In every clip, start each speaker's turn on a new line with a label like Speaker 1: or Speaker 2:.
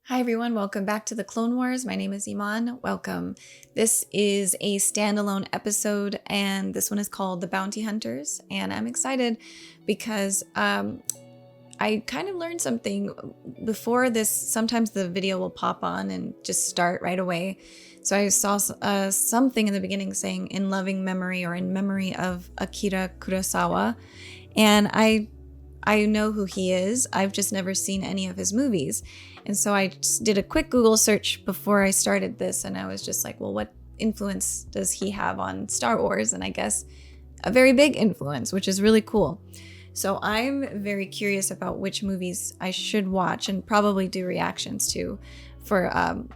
Speaker 1: Hi everyone, welcome back to the Clone Wars. My name is Iman. Welcome. This is a standalone episode and this one is called The Bounty Hunters. And I'm excited because I kind of learned something before this. Sometimes the video will pop on and just start right away. So I saw something in the beginning saying in loving memory or in memory of Akira Kurosawa. And I know who he is. I've just never seen any of his movies. And so I just did a quick Google search before I started this. And I was just like, well, what influence does he have on Star Wars? And I guess a very big influence, which is really cool. So I'm very curious about which movies I should watch and probably do reactions to for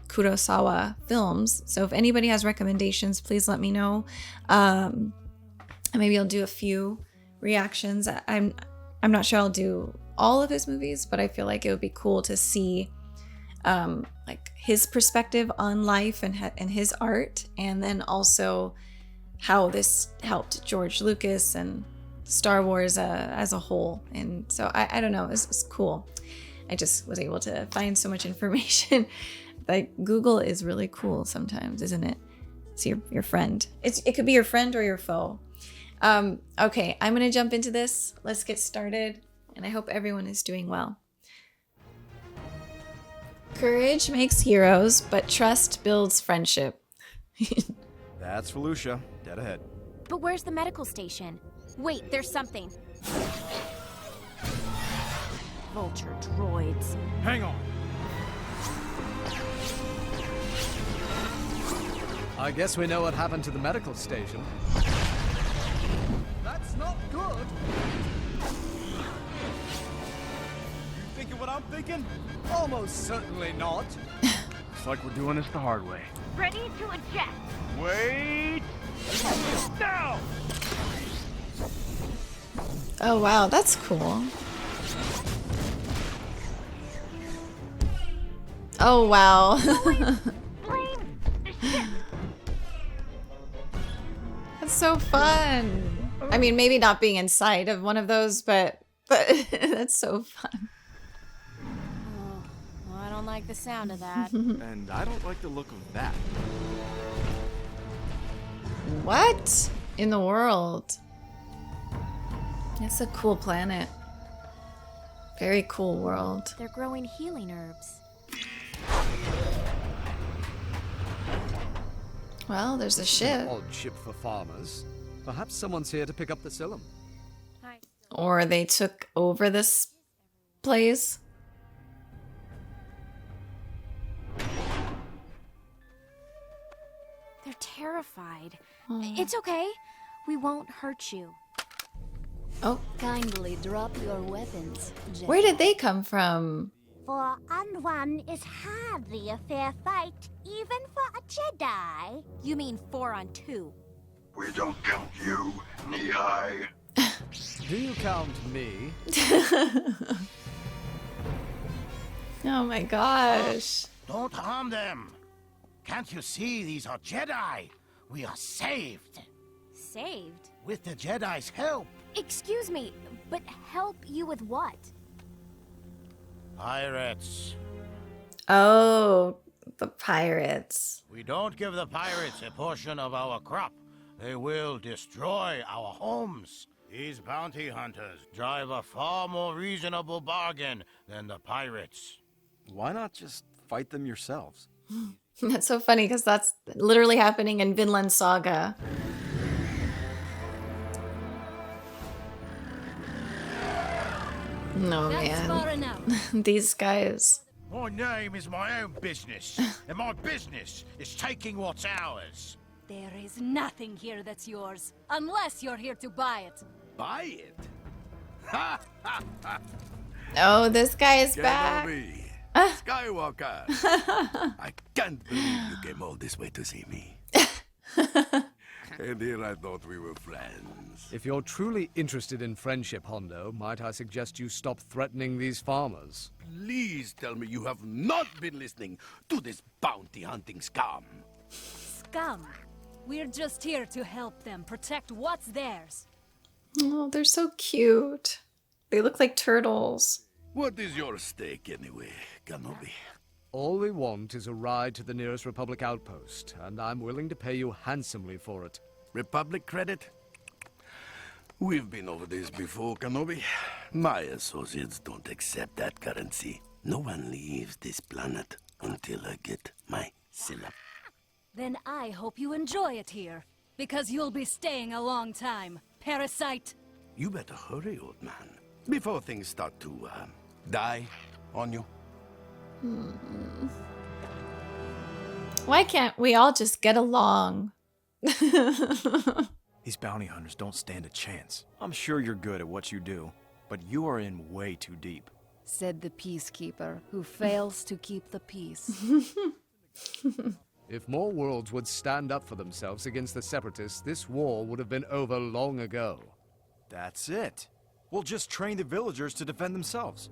Speaker 1: Kurosawa films. So if anybody has recommendations, please let me know. Maybe I'll do a few reactions. I'm not sure I'll do all of his movies, but I feel like it would be cool to see like his perspective on life and his art, and then also how this helped George Lucas and Star Wars as a whole. And so I don't know, it's cool. I just was able to find so much information. Like Google is really cool sometimes, isn't it? It's your friend. It could be your friend or your foe. Okay, I'm gonna jump into this. Let's get started, and I hope everyone is doing well. Courage makes heroes, but trust builds friendship.
Speaker 2: That's Felucia, dead ahead.
Speaker 3: But where's the medical station? Wait, there's something. Vulture droids.
Speaker 2: Hang on.
Speaker 4: I guess we know what happened to the medical station.
Speaker 2: That's not good. You thinking what I'm thinking?
Speaker 4: Almost certainly not.
Speaker 2: Looks like we're doing this the hard way.
Speaker 3: Ready to eject.
Speaker 2: Wait! Now!
Speaker 1: Oh wow, that's cool. Oh wow.
Speaker 3: Blame the ship.
Speaker 1: That's so fun. I mean, maybe not being inside of one of those, but that's so fun.
Speaker 3: Oh, well, I don't like the sound of that.
Speaker 2: And I don't like the look of that.
Speaker 1: What in the world? It's a cool planet. Very cool world.
Speaker 3: They're growing healing herbs.
Speaker 1: Well, there's a ship.
Speaker 4: Odd ship for farmers. Perhaps someone's here to pick up the Silum.
Speaker 3: Hi.
Speaker 1: Or they took over this place.
Speaker 3: They're terrified. It's okay. We won't hurt you.
Speaker 1: Oh,
Speaker 5: Kindly drop your weapons, Jedi.
Speaker 1: where did they come from?
Speaker 6: 4-on-1 is hardly a fair fight, even for a Jedi.
Speaker 3: You mean 4-on-2.
Speaker 7: We don't count you, knee-high.
Speaker 4: Do you count me?
Speaker 1: Oh my gosh.
Speaker 8: Don't harm them. Can't you see these are Jedi? We are saved.
Speaker 3: Saved?
Speaker 8: With the Jedi's help.
Speaker 3: Excuse me, but help you with what?
Speaker 8: Pirates.
Speaker 1: Oh, the pirates.
Speaker 8: We don't give the pirates a portion of our crop. They will destroy our homes. These bounty hunters drive a far more reasonable bargain than the pirates.
Speaker 2: Why not just fight them yourselves?
Speaker 1: That's so funny because that's literally happening in Vinland Saga. No,
Speaker 5: That's far
Speaker 1: man.
Speaker 5: enough.
Speaker 1: These guys.
Speaker 8: My name is my own business, and my business is taking what's ours.
Speaker 5: There is nothing here that's yours, unless you're here to buy it.
Speaker 7: Buy it?
Speaker 1: Oh, this guy is back.
Speaker 7: Me, Skywalker. I can't believe you came all this way to see me. And here I thought we were friends.
Speaker 4: If you're truly interested in friendship, Hondo, might I suggest you stop threatening these farmers?
Speaker 7: Please tell me you have not been listening to this bounty hunting scum.
Speaker 5: Scum. We're just here to help them protect what's theirs.
Speaker 1: Oh, they're so cute. They look like turtles.
Speaker 7: What is your stake anyway, Kenobi?
Speaker 4: All we want is a ride to the nearest Republic outpost, and I'm willing to pay you handsomely for it.
Speaker 7: Republic credit? We've been over this before, Kenobi. My associates don't accept that currency. No one leaves this planet until I get my syllab.
Speaker 5: Then I hope you enjoy it here, because you'll be staying a long time, parasite.
Speaker 7: You better hurry, old man, before things start to, die on you.
Speaker 1: Why can't we all just get along?
Speaker 2: These bounty hunters don't stand a chance. I'm sure you're good at what you do, but you are in way too deep.
Speaker 5: Said the peacekeeper who fails to keep the peace.
Speaker 4: If more worlds would stand up for themselves against the Separatists, this war would have been over long ago.
Speaker 2: That's it. We'll just train the villagers to defend themselves.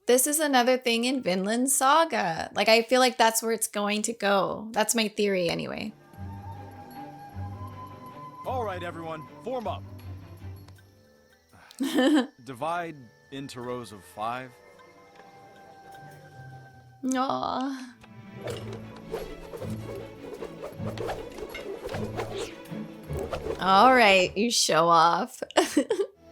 Speaker 1: This is another thing in Vinland Saga. Like, I feel like that's where it's going to go. That's my theory anyway.
Speaker 2: All right, everyone, form up. Divide into rows of 5.
Speaker 1: Aww. All right, you show off.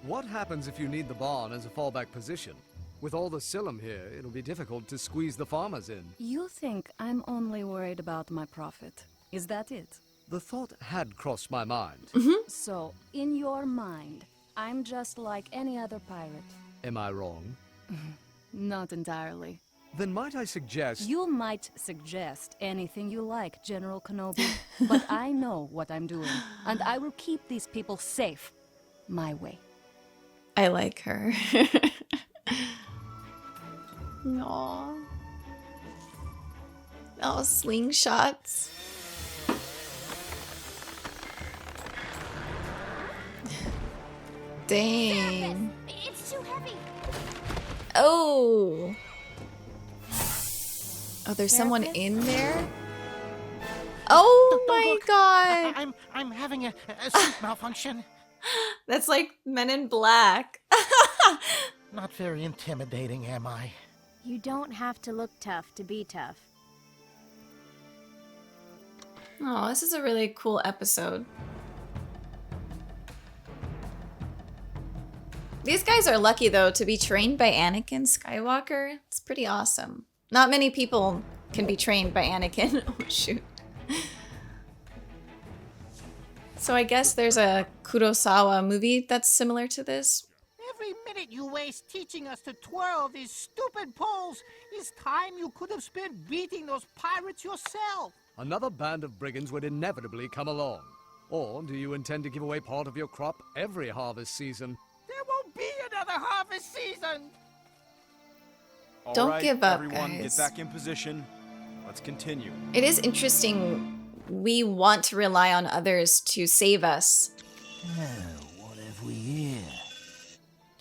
Speaker 4: What happens if you need the barn as a fallback position? With all the Silum here, it'll be difficult to squeeze the farmers in.
Speaker 5: You think I'm only worried about my profit. Is that it?
Speaker 4: The thought had crossed my mind.
Speaker 5: So, in your mind, I'm just like any other pirate.
Speaker 4: Am I wrong?
Speaker 5: Not entirely.
Speaker 4: Then might I suggest...
Speaker 5: You might suggest anything you like, General Kenobi, but I know what I'm doing, and I will keep these people safe. My way.
Speaker 1: I like her. Aww. Oh, slingshots. Dang.
Speaker 6: It's too heavy.
Speaker 1: Oh. Oh, there's someone in there? Oh my god.
Speaker 8: I'm having a suit malfunction.
Speaker 1: That's like Men in Black.
Speaker 8: Not very intimidating, am I?
Speaker 3: You don't have to look tough to be tough.
Speaker 1: Oh, this is a really cool episode. These guys are lucky, though, to be trained by Anakin Skywalker. It's pretty awesome. Not many people can be trained by Anakin. Oh, shoot. So I guess there's a Kurosawa movie that's similar to this.
Speaker 9: Every minute you waste teaching us to twirl these stupid poles is time you could have spent beating those pirates yourself.
Speaker 4: Another band of brigands would inevitably come along. Or do you intend to give away part of your crop every harvest season?
Speaker 9: There won't be another harvest season.
Speaker 2: All
Speaker 1: Don't
Speaker 2: right,
Speaker 1: give up,
Speaker 2: everyone,
Speaker 1: guys.
Speaker 2: get back in position. Let's continue.
Speaker 1: It is interesting. We want to rely on others to save us.
Speaker 8: What have we here?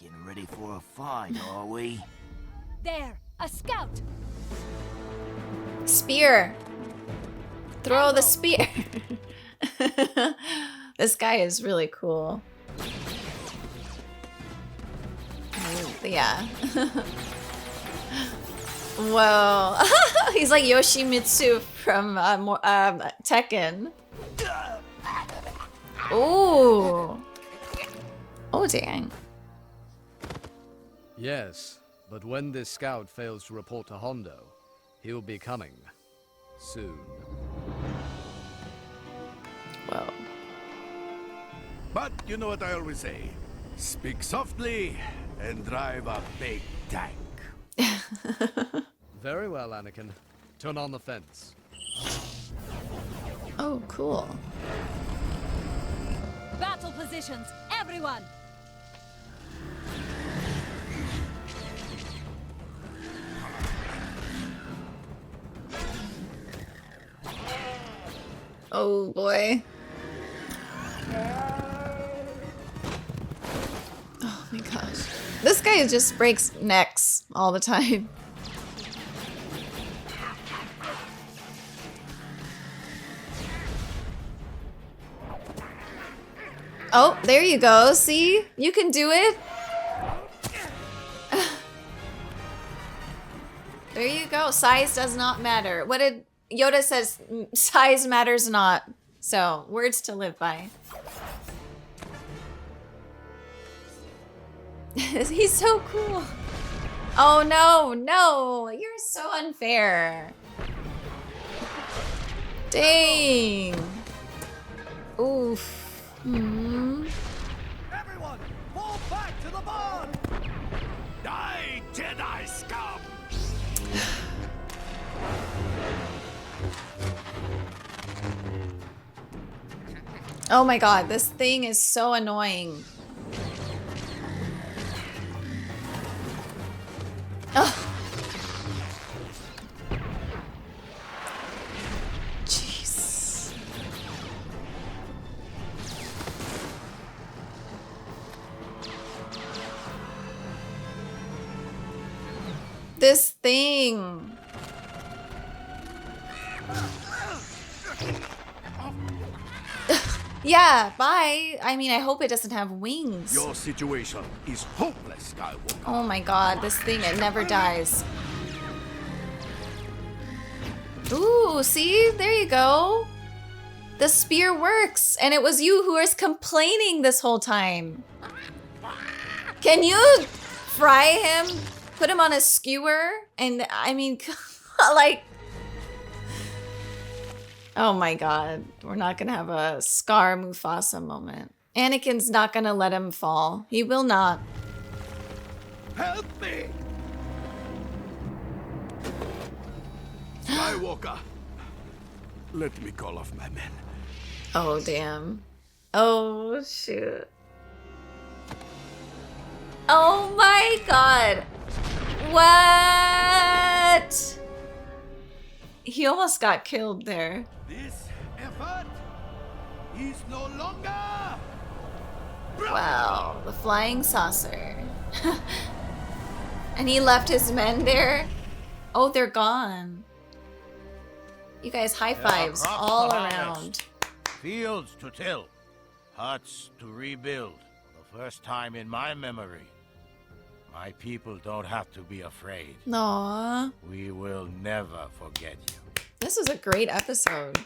Speaker 8: Getting ready for a fight, are we?
Speaker 5: There! A scout!
Speaker 1: Spear. Throw the spear. This guy is really cool. Yeah. Whoa. He's like Yoshimitsu from Tekken. Ooh. Oh, dang.
Speaker 4: Yes, but when this scout fails to report to Hondo, he'll be coming soon.
Speaker 1: Whoa.
Speaker 7: But you know what I always say. Speak softly and drive a big tank.
Speaker 4: Very well, Anakin. Turn on the fence.
Speaker 1: Oh, cool.
Speaker 5: Battle positions, everyone!
Speaker 1: Oh, boy. Oh, my gosh. This guy just breaks necks all the time. Oh, there you go. See? You can do it. There you go. Size does not matter. What did Yoda says? Size matters not. So, words to live by. He's so cool. Oh no, no. You're so unfair. Dang. Oof.
Speaker 7: Everyone, fall back to the barn! Die, Jedi scum!
Speaker 1: Oh my god, this thing is so annoying. Ugh. Jeez. This thing. Yeah, bye. I mean, I hope it doesn't have wings.
Speaker 7: Your situation is hopeless, Skywalker.
Speaker 1: Oh my god, this thing, it never dies. Ooh, see? There you go. The spear works, and it was you who was complaining this whole time. Can you fry him? Put him on a skewer? And, I mean, like... Oh my god, we're not gonna have a Scar Mufasa moment. Anakin's not gonna let him fall. He will not.
Speaker 7: Help me! Skywalker, let me call off my men.
Speaker 1: Oh, damn. Oh, shoot. Oh my god. What? He almost got killed there.
Speaker 7: This effort is no longer.
Speaker 1: Wow, the flying saucer. And he left his men there? Oh, they're gone. You guys, high fives
Speaker 8: crops
Speaker 1: all
Speaker 8: to harvest,
Speaker 1: around.
Speaker 8: Fields to till, huts to rebuild. For the first time in my memory, my people don't have to be afraid.
Speaker 1: Aww.
Speaker 8: We will never forget you.
Speaker 1: This was a great episode.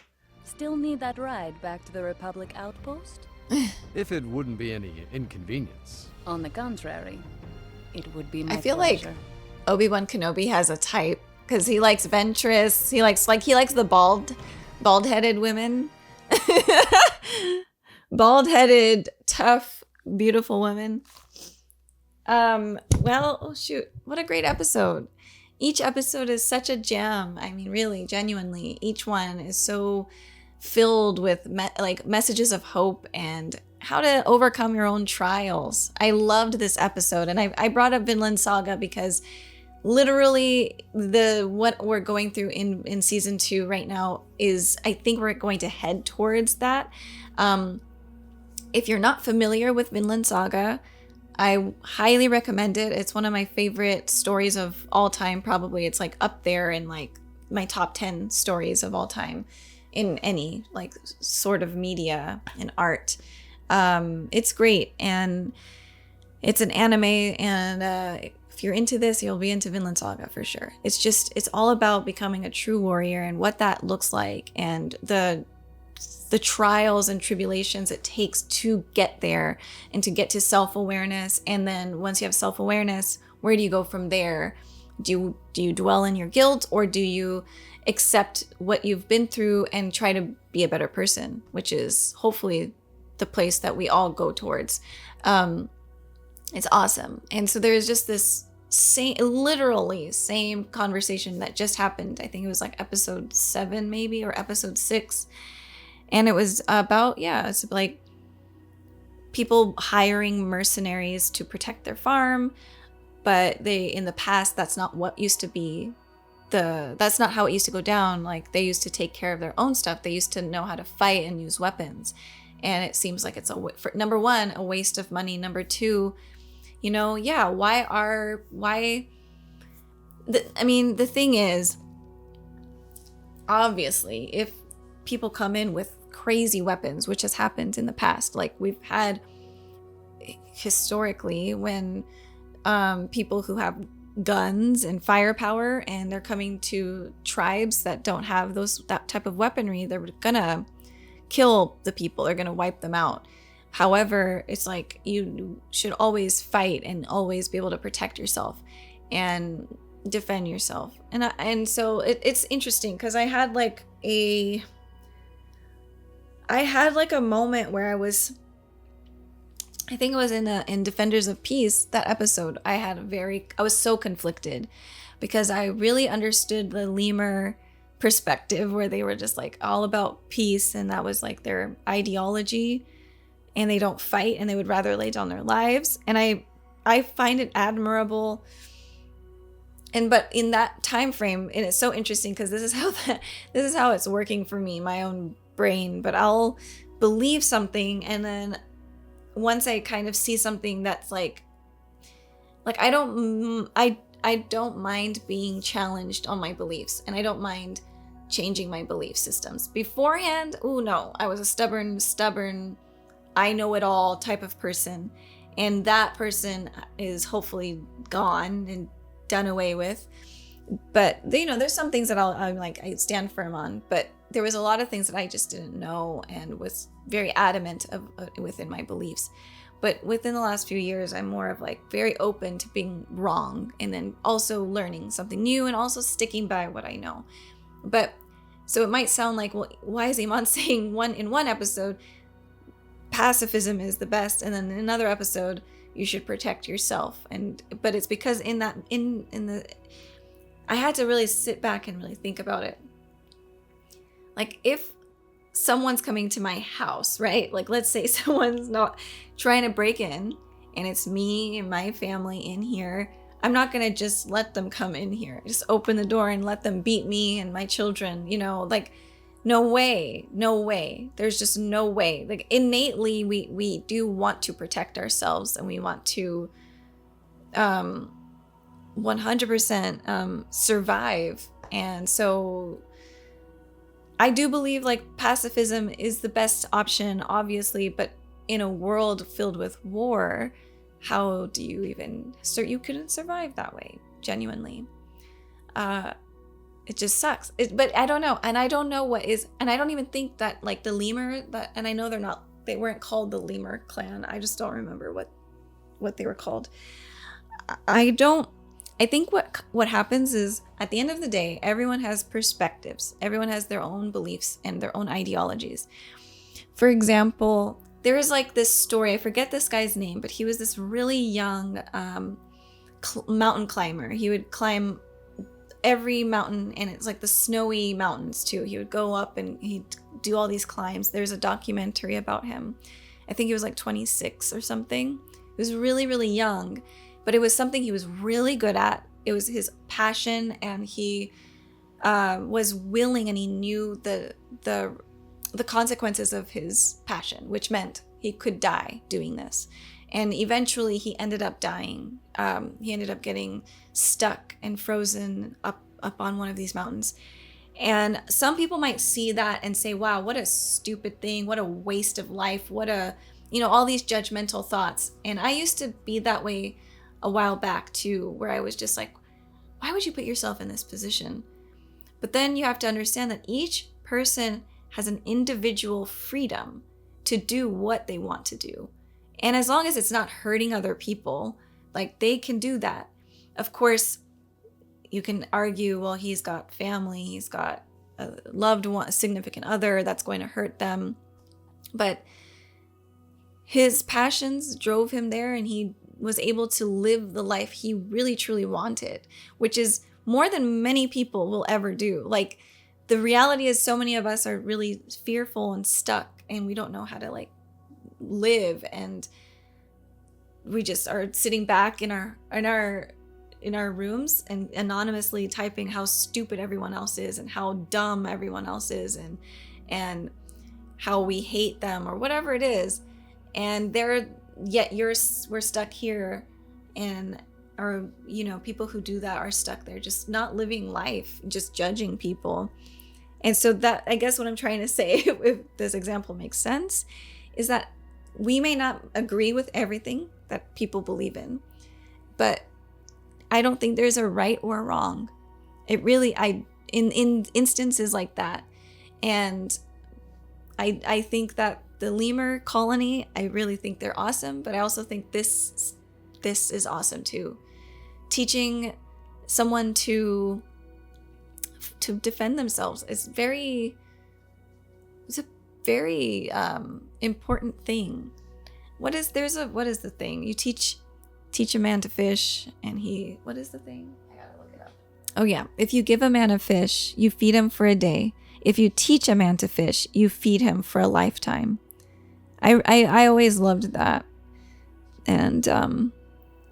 Speaker 5: Still need that ride back to the Republic outpost?
Speaker 4: If it wouldn't be any inconvenience.
Speaker 5: On the contrary, it would be my
Speaker 1: I feel
Speaker 5: pleasure.
Speaker 1: like Obi-Wan Kenobi has a type because he likes Ventress. He likes the bald-headed women. Bald-headed, tough, beautiful women. Well, oh shoot, what a great episode. Each episode is such a gem. I mean, really, genuinely, each one is so filled with messages of hope and how to overcome your own trials. I loved this episode, and I brought up Vinland Saga because literally what we're going through in season 2 right now is, I think we're going to head towards that. If you're not familiar with Vinland Saga, I highly recommend it. It's one of my favorite stories of all time. Probably it's like up there in like my top 10 stories of all time in any like sort of media and art. It's great, and it's an anime, and if you're into this, you'll be into Vinland Saga for sure. It's all about becoming a true warrior and what that looks like, and the trials and tribulations it takes to get there and to get to self-awareness. And then once you have self-awareness, where do you go from there? Do you dwell in your guilt, or do you accept what you've been through and try to be a better person, which is hopefully the place that we all go towards. It's awesome. And so there's just this literally same conversation that just happened. I think it was like episode 7 maybe, or episode 6. And it was about, it's like people hiring mercenaries to protect their farm, but in the past, that's not what used to be that's not how it used to go down. Like, they used to take care of their own stuff. They used to know how to fight and use weapons. And it seems like it's number one, a waste of money. Number two, the thing is, obviously, if people come in with crazy weapons, which has happened in the past, like we've had historically when people who have guns and firepower, and they're coming to tribes that don't have that type of weaponry. They're gonna kill the people. They're gonna wipe them out. However, it's like you should always fight and always be able to protect yourself and defend yourself. And so it's interesting because I had like a moment where I think it was in Defenders of Peace, that episode. I was so conflicted because I really understood the lemur perspective, where they were just like all about peace, and that was like their ideology, and they don't fight and they would rather lay down their lives. And I find it admirable. But in that time frame, and it's so interesting because this is how it's working for me, my own brain. But I'll believe something, and then once I kind of see something that's like I don't mind being challenged on my beliefs, and I don't mind changing my belief systems. Beforehand, no, I was a stubborn, I know it all type of person, and that person is hopefully gone and done away with. But there's some things that I stand firm on, but there was a lot of things that I just didn't know and was very adamant within my beliefs. But within the last few years, I'm more of like very open to being wrong, and then also learning something new and also sticking by what I know. But so it might sound like, well, why is Iman saying in one episode pacifism is the best, and then in another episode you should protect yourself? But it's because I had to really sit back and really think about it. Like, if someone's coming to my house, right? Like, let's say someone's not trying to break in, and it's me and my family in here. I'm not going to just let them come in here. Just open the door and let them beat me and my children, like, no way. There's just no way. Like, innately, we do want to protect ourselves, and we want to 100% survive. And so I do believe like pacifism is the best option, obviously, but in a world filled with war, how do you even you couldn't survive that way, genuinely. It just sucks. But I don't know, and I don't know what is, and I don't even think that like the lemur, and I know they weren't called the lemur clan. I just don't remember what they were called. I think what happens is, at the end of the day, everyone has perspectives. Everyone has their own beliefs and their own ideologies. For example, there is like this story, I forget this guy's name, but he was this really young mountain climber. He would climb every mountain, and it's like the snowy mountains too. He would go up and he'd do all these climbs. There's a documentary about him. I think he was like 26 or something. He was really, really young. But it was something he was really good at. It was his passion, and he was willing, and he knew the consequences of his passion, which meant he could die doing this. And eventually he ended up dying. He ended up getting stuck and frozen up on one of these mountains. And some people might see that and say, wow, what a stupid thing. What a waste of life. What a, all these judgmental thoughts. And I used to be that way a while back too, where I was just like, why would you put yourself in this position? But then you have to understand that each person has an individual freedom to do what they want to do. And as long as it's not hurting other people, like, they can do that. Of course, you can argue, well, he's got family, he's got a loved one, a significant other that's going to hurt them. But his passions drove him there, and he was able to live the life he really truly wanted, which is more than many people will ever do. Like, the reality is, so many of us are really fearful and stuck, and we don't know how to like live, and we just are sitting back in our rooms and anonymously typing how stupid everyone else is, and how dumb everyone else is, and how we hate them, or whatever it is. And we're stuck here, and people who do that are stuck there, just not living life, just judging people. And so that, I guess what I'm trying to say, if this example makes sense, is that we may not agree with everything that people believe in, but I don't think there's a right or a wrong. It really, in instances like that. And I think that the lemur colony, I really think they're awesome, but I also think this is awesome too. Teaching someone to defend themselves is a very important thing. What is the thing? You teach a man to fish, and what is the thing? I gotta look it up. Oh yeah, if you give a man a fish, you feed him for a day. If you teach a man to fish, you feed him for a lifetime. I always loved that. And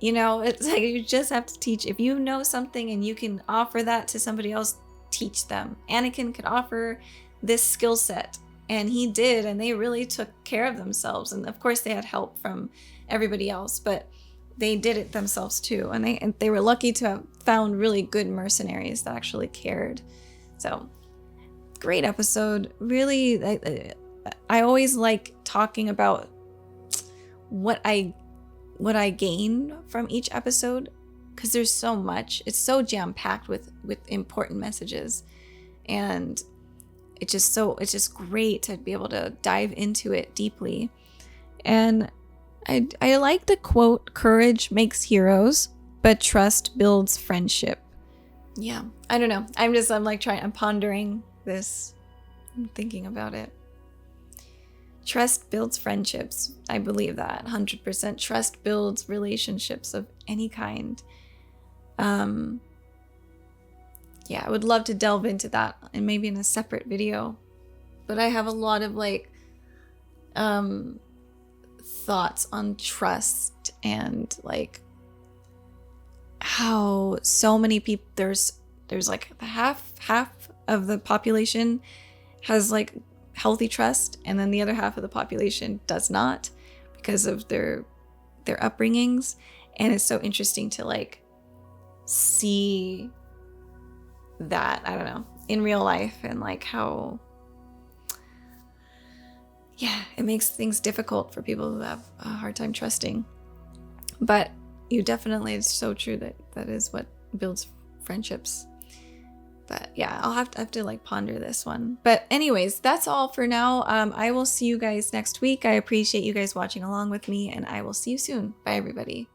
Speaker 1: it's like you just have to teach. If you know something and you can offer that to somebody else, teach them. Anakin could offer this skill set, and he did, and they really took care of themselves. And of course they had help from everybody else, but they did it themselves too. And they were lucky to have found really good mercenaries that actually cared. So great episode. Really, I always like talking about what I gain from each episode, because there's so much. It's so jam-packed with important messages, and it's just great to be able to dive into it deeply. And I like the quote, "Courage makes heroes, but trust builds friendship." Yeah, I don't know. I'm pondering this. I'm thinking about it. Trust builds friendships. I believe that 100%. Trust builds relationships of any kind. Yeah, I would love to delve into that, and maybe in a separate video. But I have a lot of thoughts on trust, and how so many people, there's half of the population has healthy trust, and then the other half of the population does not, because of their upbringings. And it's so interesting to see that, I don't know, in real life, and how it makes things difficult for people who have a hard time trusting. But it's so true that is what builds friendships. But yeah, I'll have to ponder this one. But anyways, that's all for now. I will see you guys next week. I appreciate you guys watching along with me, and I will see you soon. Bye, everybody.